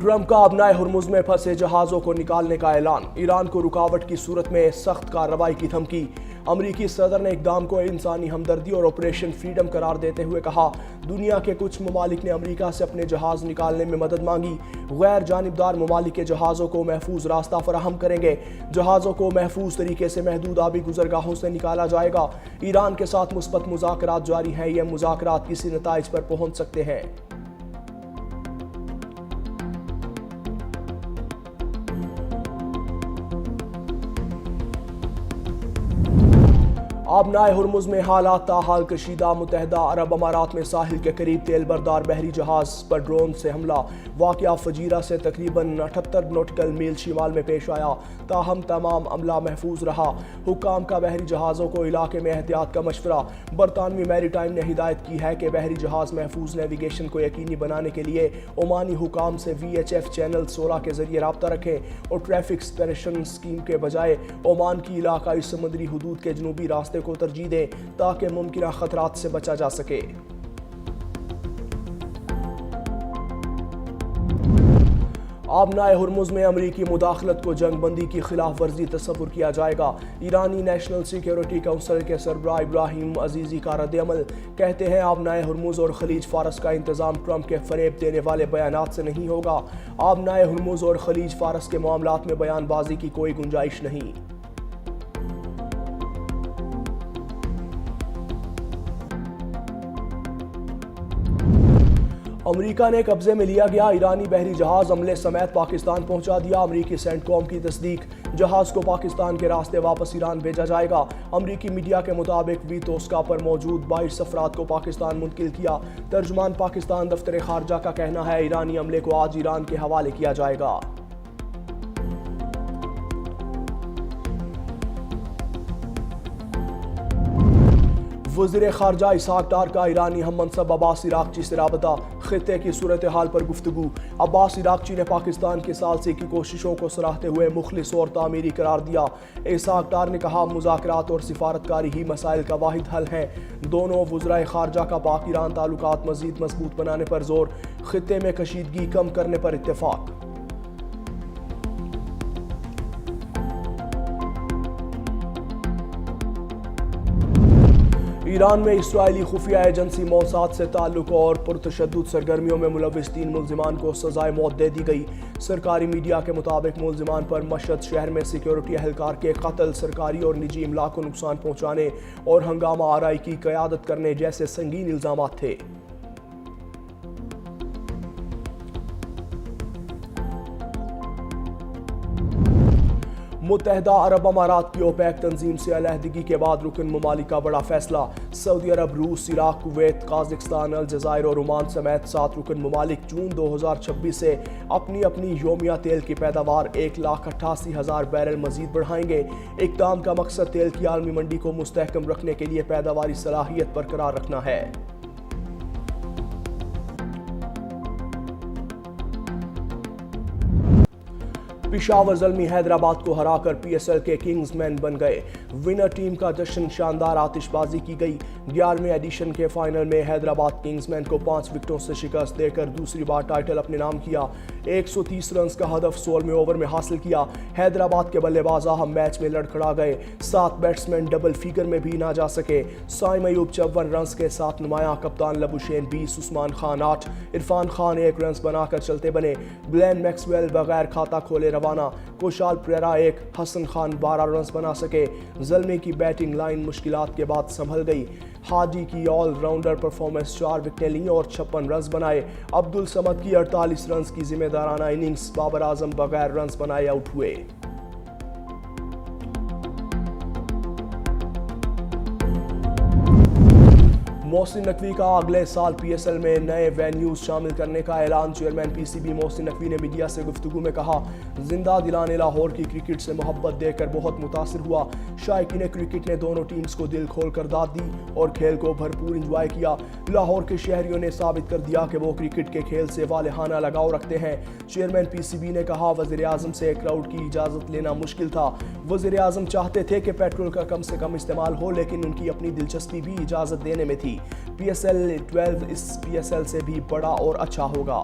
Trump کا ابنائے Hormuz میں پھنسے جہازوں کو نکالنے کا اعلان، ایران کو رکاوٹ کی صورت میں سخت کارروائی کی دھمکی۔ امریکی صدر نے اقدام کو انسانی ہمدردی اور آپریشن فریڈم قرار دیتے ہوئے کہا، دنیا کے کچھ ممالک نے امریکہ سے اپنے جہاز نکالنے میں مدد مانگی۔ غیر جانبدار ممالک کے جہازوں کو محفوظ راستہ فراہم کریں گے۔ جہازوں کو محفوظ طریقے سے محدود آبی گزرگاہوں سے نکالا جائے گا۔ ایران کے ساتھ مثبت مذاکرات جاری ہیں، یہ مذاکرات کسی نتائج پر پہنچ سکتے ہیں۔ آبنائے ہرمز میں حالات تاحال کشیدہ، متحدہ عرب امارات میں ساحل کے قریب تیل بردار بحری جہاز پر ڈرون سے حملہ۔ واقعہ فجیرہ سے تقریباً 78 نوٹیکل میل شمال میں پیش آیا، تاہم تمام عملہ محفوظ رہا۔ حکام کا بحری جہازوں کو علاقے میں احتیاط کا مشورہ۔ برطانوی میری ٹائم نے ہدایت کی ہے کہ بحری جہاز محفوظ نیویگیشن کو یقینی بنانے کے لیے عمانی حکام سے VHF چینل 16 کے ذریعے رابطہ رکھیں اور ٹریفک سپریشن اسکیم کے بجائے عمان کی علاقائی سمندری حدود کے جنوبی راستے کو ترجیح دیں تاکہ ممکنہ خطرات سے بچا جا سکے۔ آبنائے ہرمز میں امریکی مداخلت کو جنگ بندی کی خلاف ورزی تصور کیا جائے گا۔ ایرانی نیشنل سیکیورٹی کونسل کے سربراہ ابراہیم عزیزی کا رد عمل، کہتے ہیں آبنائے ہرمز اور خلیج فارس کا انتظام ٹرمپ کے فریب دینے والے بیانات سے نہیں ہوگا۔ آبنائے ہرمز اور خلیج فارس کے معاملات میں بیان بازی کی کوئی گنجائش نہیں۔ امریکہ نے قبضے میں لیا گیا ایرانی بحری جہاز عملے سمیت پاکستان پہنچا دیا۔ امریکی سینٹ کوم کی تصدیق، جہاز کو پاکستان کے راستے واپس ایران بھیجا جائے گا۔ امریکی میڈیا کے مطابق ویتوسکا پر موجود 22 افراد کو پاکستان منتقل کیا۔ ترجمان پاکستان دفتر خارجہ کا کہنا ہے ایرانی عملے کو آج ایران کے حوالے کیا جائے گا۔ وزیر خارجہ اسحاق ڈار کا ایرانی ہم منصب عباس عراقچی سے رابطہ، خطے کی صورتحال پر گفتگو۔ عباس عراقچی نے پاکستان کی ثالثی کی کوششوں کو سراہتے ہوئے مخلص اور تعمیری قرار دیا۔ اسحاق ڈار نے کہا، مذاکرات اور سفارتکاری ہی مسائل کا واحد حل ہیں۔ دونوں وزرائے خارجہ کا پاک ایران تعلقات مزید مضبوط بنانے پر زور، خطے میں کشیدگی کم کرنے پر اتفاق۔ ایران میں اسرائیلی خفیہ ایجنسی موساد سے تعلق اور پرتشدد سرگرمیوں میں ملوث 3 ملزمان کو سزائے موت دے دی گئی۔ سرکاری میڈیا کے مطابق ملزمان پر مشہد شہر میں سیکیورٹی اہلکار کے قتل، سرکاری اور نجی املاک کو نقصان پہنچانے اور ہنگامہ آرائی کی قیادت کرنے جیسے سنگین الزامات تھے۔ متحدہ عرب امارات کی اوپیک تنظیم سے علیحدگی کے بعد رکن ممالک کا بڑا فیصلہ۔ سعودی عرب، روس، عراق، کویت، قازقستان، الجزائر اور عمان سمیت 7 رکن ممالک جون 2026 سے اپنی اپنی یومیہ تیل کی پیداوار 1,88,000 بیرل مزید بڑھائیں گے۔ اقدام کا مقصد تیل کی عالمی منڈی کو مستحکم رکھنے کے لیے پیداواری صلاحیت برقرار رکھنا ہے۔ پشاور زلمی حیدرآباد کو ہرا کر PSL کے کنگز مین بن گئے۔ ونر ٹیم کا جشن، شاندار آتش بازی کی گئی۔ 11ویں ایڈیشن کے فائنل میں حیدرآباد کنگز مین کو 5 وکٹوں سے شکست دے کر دوسری بار ٹائٹل اپنے نام کیا۔ 130 رنز کا ہدف 16ویں اوور میں حاصل کیا۔ حیدرآباد کے بلے باز اہم میچ میں لڑکھڑا گئے۔ 7 بیٹسمین ڈبل فیگر میں بھی نہ جا سکے۔ سائم ایوب 54 رنز کے ساتھ نمایاں، کپتان لبوشین 20، عثمان خان 8، عرفان خان 1 رنز بنا کر چلتے بنے۔ گلین میکسویل بغیر کھاتا کھولے روانہ۔ کوشال پریرا 1، حسن خان 12 رنز بنا سکے۔ زلمی کی بیٹنگ لائن مشکلات کے بعد سنبھل گئی۔ ہاجی کی آل راؤنڈر پرفارمنس 4 وکٹیں لیں اور 56 رنز بنائے۔ عبدالصمد کی 48 رنز کی ذمہ دارانہ اننگز، بابر اعظم بغیر رنز بنائے آؤٹ ہوئے۔ محسن نقوی کا اگلے سال PSL میں نئے وینیوز شامل کرنے کا اعلان۔ چیئرمین PCB محسن نقوی نے میڈیا سے گفتگو میں کہا، زندہ دلانے لاہور کی کرکٹ سے محبت دیکھ کر بہت متاثر ہوا۔ شائقین کرکٹ نے دونوں ٹیمز کو دل کھول کر داد دی اور کھیل کو بھرپور انجوائے کیا۔ لاہور کے شہریوں نے ثابت کر دیا کہ وہ کرکٹ کے کھیل سے والہانہ لگاؤ رکھتے ہیں۔ چیئرمین PCB نے کہا، وزیر اعظم سے کراؤڈ کی اجازت لینا مشکل تھا۔ وزیر اعظم چاہتے تھے کہ پیٹرول کا کم سے کم استعمال ہو، لیکن ان کی اپنی دلچسپی بھی اجازت دینے میں تھی۔ PSL 12 اس PSL سے بھی بڑا اور اچھا ہوگا۔